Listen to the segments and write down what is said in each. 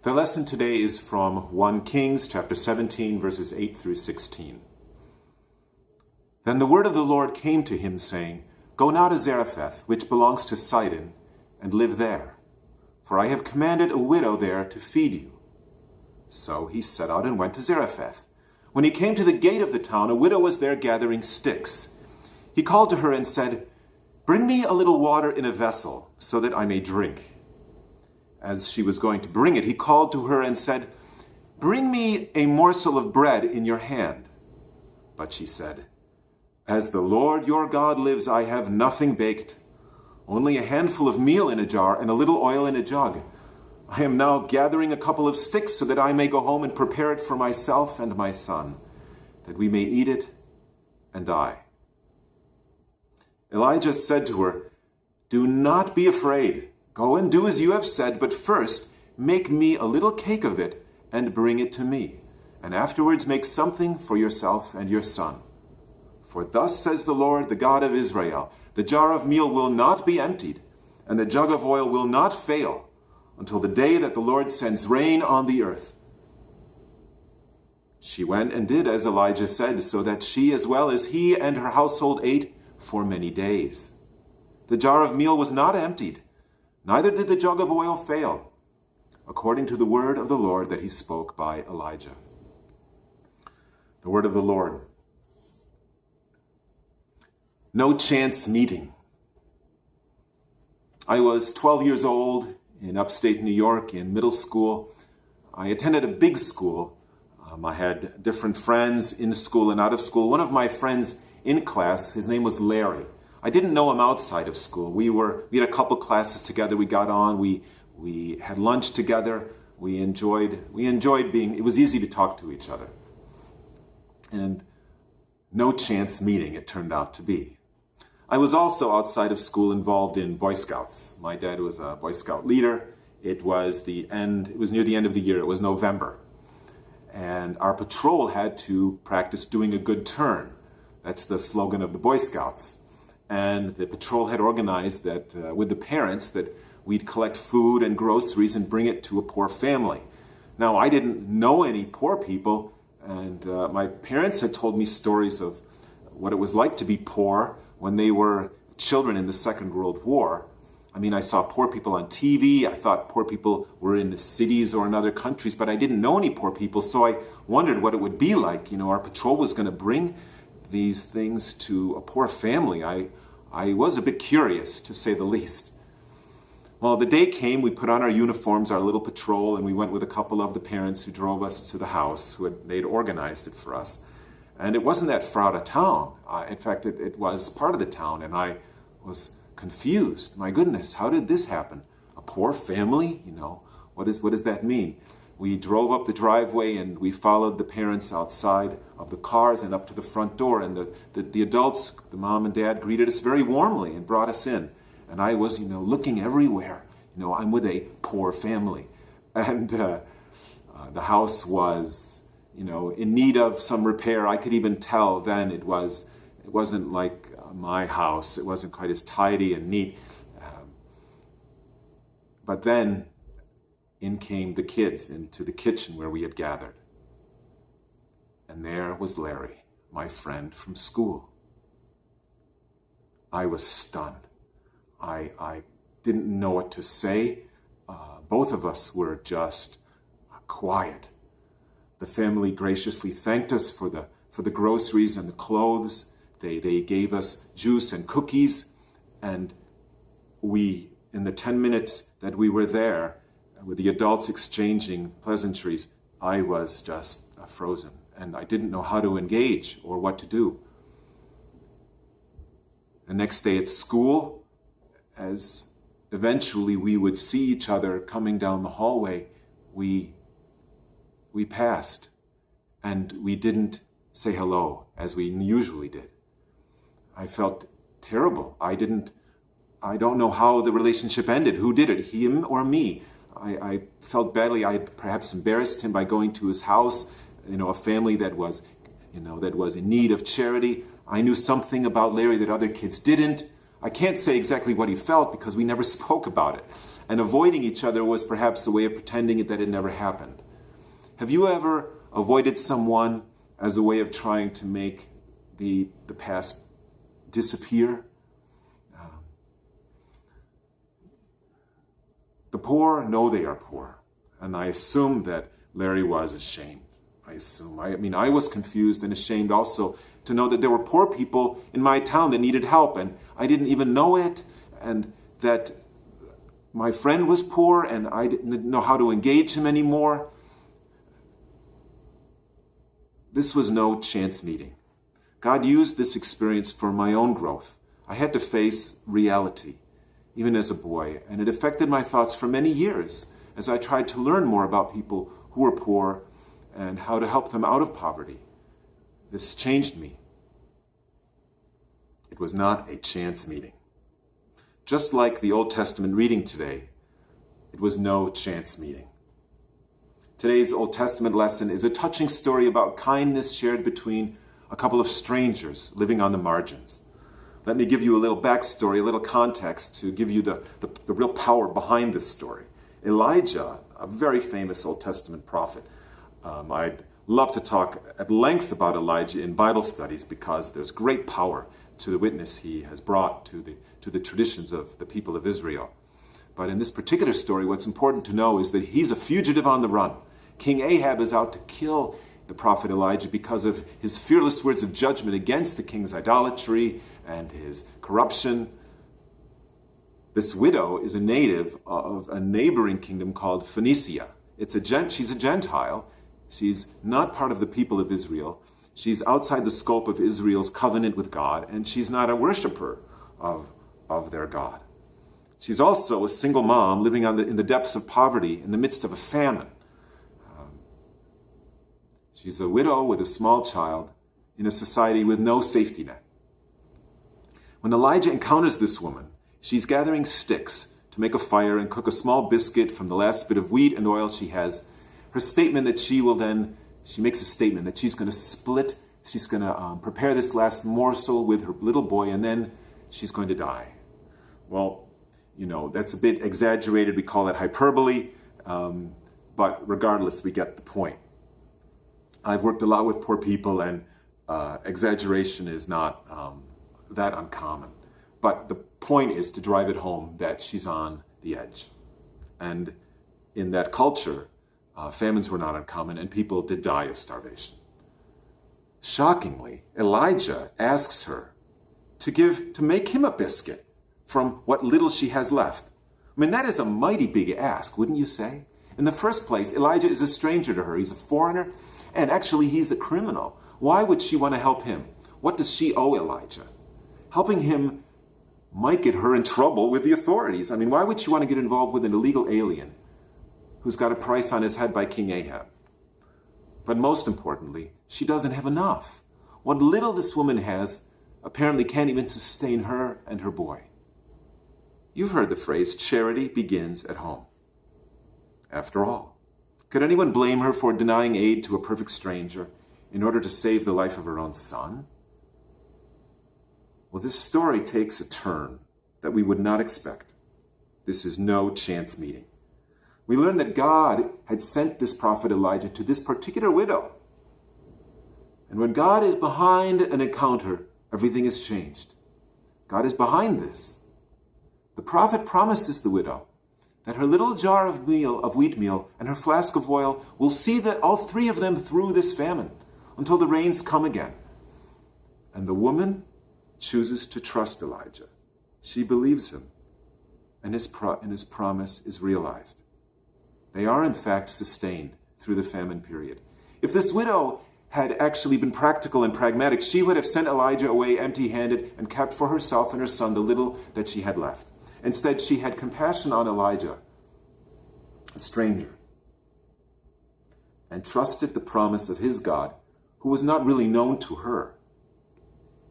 The lesson today is from 1 Kings chapter 17, verses 8 through 16. Then the word of the Lord came to him, saying, Go now to Zarephath, which belongs to Sidon, and live there, for I have commanded a widow there to feed you. So he set out and went to Zarephath. When he came to the gate of the town, a widow was there gathering sticks. He called to her and said, Bring me a little water in a vessel, so that I may drink. As she was going to bring it, he called to her and said, Bring me a morsel of bread in your hand. But she said, As the Lord your God lives, I have nothing baked, only a handful of meal in a jar and a little oil in a jug. I am now gathering a couple of sticks so that I may go home and prepare it for myself and my son, that we may eat it and die. Elijah said to her, Do not be afraid. Go and do as you have said, but first make me a little cake of it and bring it to me, and afterwards make something for yourself and your son. For thus says the Lord, the God of Israel, the jar of meal will not be emptied, and the jug of oil will not fail, until the day that the Lord sends rain on the earth. She went and did as Elijah said, so that she as well as he and her household ate for many days. The jar of meal was not emptied, neither did the jug of oil fail, according to the word of the Lord that he spoke by Elijah. The word of the Lord. No chance meeting. I was 12 years old in upstate New York in middle school. I attended a big school. I had different friends in school and out of school. One of my friends in class, his name was Larry. I didn't know him outside of school. We had a couple classes together. We got on. We had lunch together. We enjoyed being. It was easy to talk to each other. And no chance meeting it turned out to be. I was also outside of school involved in Boy Scouts. My dad was a Boy Scout leader. It was near the end of the year. It was November. And our patrol had to practice doing a good turn. That's the slogan of the Boy Scouts. And the patrol had organized that with the parents that we'd collect food and groceries and bring it to a poor family. Now, I didn't know any poor people, and my parents had told me stories of what it was like to be poor when they were children in the Second World War. I mean, I saw poor people on TV. I thought poor people were in the cities or in other countries, but I didn't know any poor people, so I wondered what it would be like. You know, our patrol was going to bring these things to a poor family. I was a bit curious, to say the least. Well, the day came, we put on our uniforms, our little patrol, and we went with a couple of the parents who drove us to the house. They'd organized it for us. And it wasn't that far out of town. In fact, it was part of the town, and I was confused. My goodness, how did this happen? A poor family? You know, what does that mean? We drove up the driveway and we followed the parents outside of the cars and up to the front door. And the adults, the mom and dad, greeted us very warmly and brought us in. And I was, looking everywhere. I'm with a poor family. And the house was, in need of some repair. I could even tell then it wasn't like my house. It wasn't quite as tidy and neat. But then in came the kids into the kitchen where we had gathered. And there was Larry, my friend from school. I was stunned. I didn't know what to say. Both of us were just quiet. The family graciously thanked us for the groceries and the clothes. They gave us juice and cookies. And we, in the 10 minutes that we were there, with the adults exchanging pleasantries, I was just frozen. And I didn't know how to engage or what to do. The next day at school, as eventually we would see each other coming down the hallway, we passed. And we didn't say hello as we usually did. I felt terrible. I don't know how the relationship ended. Who did it, him or me? I felt badly. I had perhaps embarrassed him by going to his house, a family that was in need of charity. I knew something about Larry that other kids didn't. I can't say exactly what he felt because we never spoke about it. and avoiding each other was perhaps a way of pretending that it never happened. Have you ever avoided someone as a way of trying to make the past disappear? The poor know they are poor, and I assume that Larry was ashamed. I was confused and ashamed also to know that there were poor people in my town that needed help, and I didn't even know it, and that my friend was poor, and I didn't know how to engage him anymore. This was no chance meeting. God used this experience for my own growth. I had to face reality, even as a boy, and it affected my thoughts for many years as I tried to learn more about people who were poor and how to help them out of poverty. This changed me. It was not a chance meeting. Just like the Old Testament reading today, it was no chance meeting. Today's Old Testament lesson is a touching story about kindness shared between a couple of strangers living on the margins. Let me give you a little backstory, a little context to give you the real power behind this story. Elijah, a very famous Old Testament prophet. I'd love to talk at length about Elijah in Bible studies because there's great power to the witness he has brought to the traditions of the people of Israel. But in this particular story, what's important to know is that he's a fugitive on the run. King Ahab is out to kill the prophet Elijah because of his fearless words of judgment against the king's idolatry and his corruption. This widow is a native of a neighboring kingdom called Phoenicia. She's a Gentile. She's not part of the people of Israel. She's outside the scope of Israel's covenant with God, and she's not a worshiper of their God. She's also a single mom living in the depths of poverty in the midst of a famine. She's a widow with a small child in a society with no safety net. When Elijah encounters this woman, she's gathering sticks to make a fire and cook a small biscuit from the last bit of wheat and oil she has. She makes a statement that she's going to prepare this last morsel with her little boy, and then she's going to die. Well, that's a bit exaggerated. We call it hyperbole, but regardless, we get the point. I've worked a lot with poor people, and exaggeration is not that uncommon. But the point is to drive it home that she's on the edge. And in that culture, famines were not uncommon, and people did die of starvation. Shockingly, Elijah asks her to make him a biscuit from what little she has left. That is a mighty big ask, wouldn't you say? In the first place, Elijah is a stranger to her. He's a foreigner, and actually he's a criminal. Why would she want to help him? What does she owe Elijah? Helping him might get her in trouble with the authorities. Why would she want to get involved with an illegal alien who's got a price on his head by King Ahab? But most importantly, she doesn't have enough. What little this woman has apparently can't even sustain her and her boy. You've heard the phrase, charity begins at home. After all, could anyone blame her for denying aid to a perfect stranger in order to save the life of her own son? Well, this story takes a turn that we would not expect. This is no chance meeting. We learn that God had sent this prophet Elijah to this particular widow. And when God is behind an encounter, everything is changed. God is behind this. The prophet promises the widow that her little jar of wheat meal, and her flask of oil will see that all three of them through this famine until the rains come again. And the woman chooses to trust Elijah. She believes him, and his promise is realized. They are, in fact, sustained through the famine period. If this widow had actually been practical and pragmatic, she would have sent Elijah away empty-handed and kept for herself and her son the little that she had left. Instead, she had compassion on Elijah, a stranger, and trusted the promise of his God, who was not really known to her.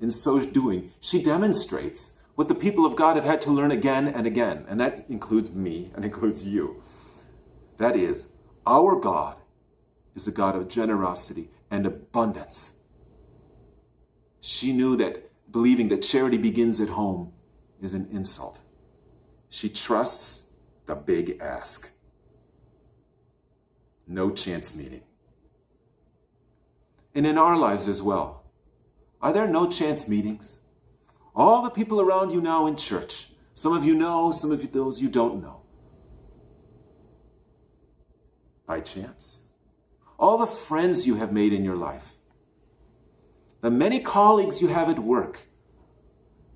In so doing, she demonstrates what the people of God have had to learn again and again, and that includes me and includes you. That is, our God is a God of generosity and abundance. She knew that believing that charity begins at home is an insult. She trusts the big ask. No chance meeting. And in our lives as well, are there no chance meetings? All the people around you now in church, some of you know, some of those you don't know. By chance. All the friends you have made in your life, the many colleagues you have at work,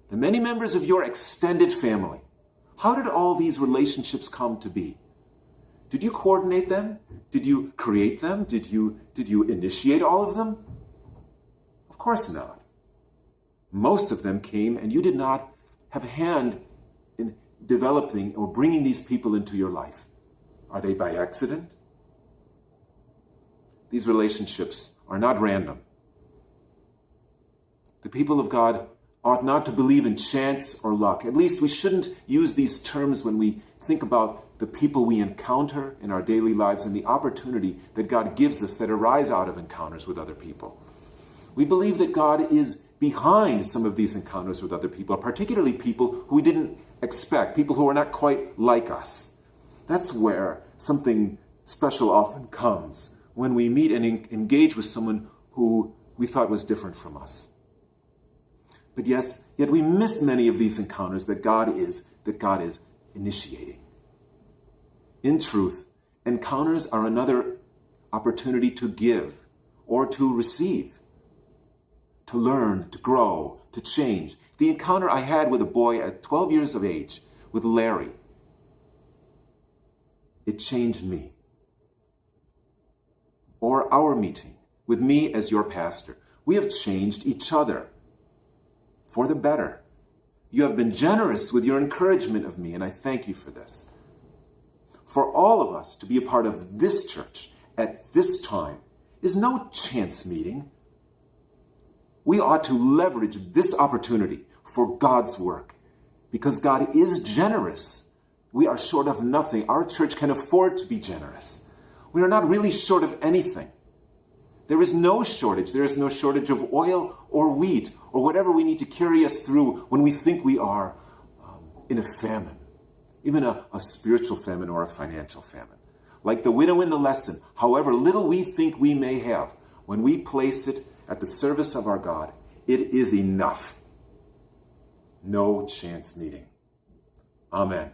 the many members of your extended family. How did all these relationships come to be? Did you coordinate them? Did you create them? Did you initiate all of them? Of course not. Most of them came and you did not have a hand in developing or bringing these people into your life. Are they by accident? These relationships are not random. The people of God ought not to believe in chance or luck. At least we shouldn't use these terms when we think about the people we encounter in our daily lives and the opportunity that God gives us that arise out of encounters with other people. We believe that God is behind some of these encounters with other people, particularly people who we didn't expect, people who are not quite like us. That's where something special often comes, when we meet and engage with someone who we thought was different from us. But yes, yet we miss many of these encounters that God is initiating. In truth, encounters are another opportunity to give or to receive, to learn, to grow, to change. The encounter I had with a boy at 12 years of age, with Larry, it changed me. Or our meeting with me as your pastor. We have changed each other for the better. You have been generous with your encouragement of me, and I thank you for this. For all of us to be a part of this church at this time is no chance meeting. We ought to leverage this opportunity for God's work because God is generous. We are short of nothing. Our church can afford to be generous. We are not really short of anything. There is no shortage. There is no shortage of oil or wheat or whatever we need to carry us through when we think we are in a famine, even a spiritual famine or a financial famine. Like the widow in the lesson, however little we think we may have, when we place it at the service of our God, it is enough. No chance meeting. Amen.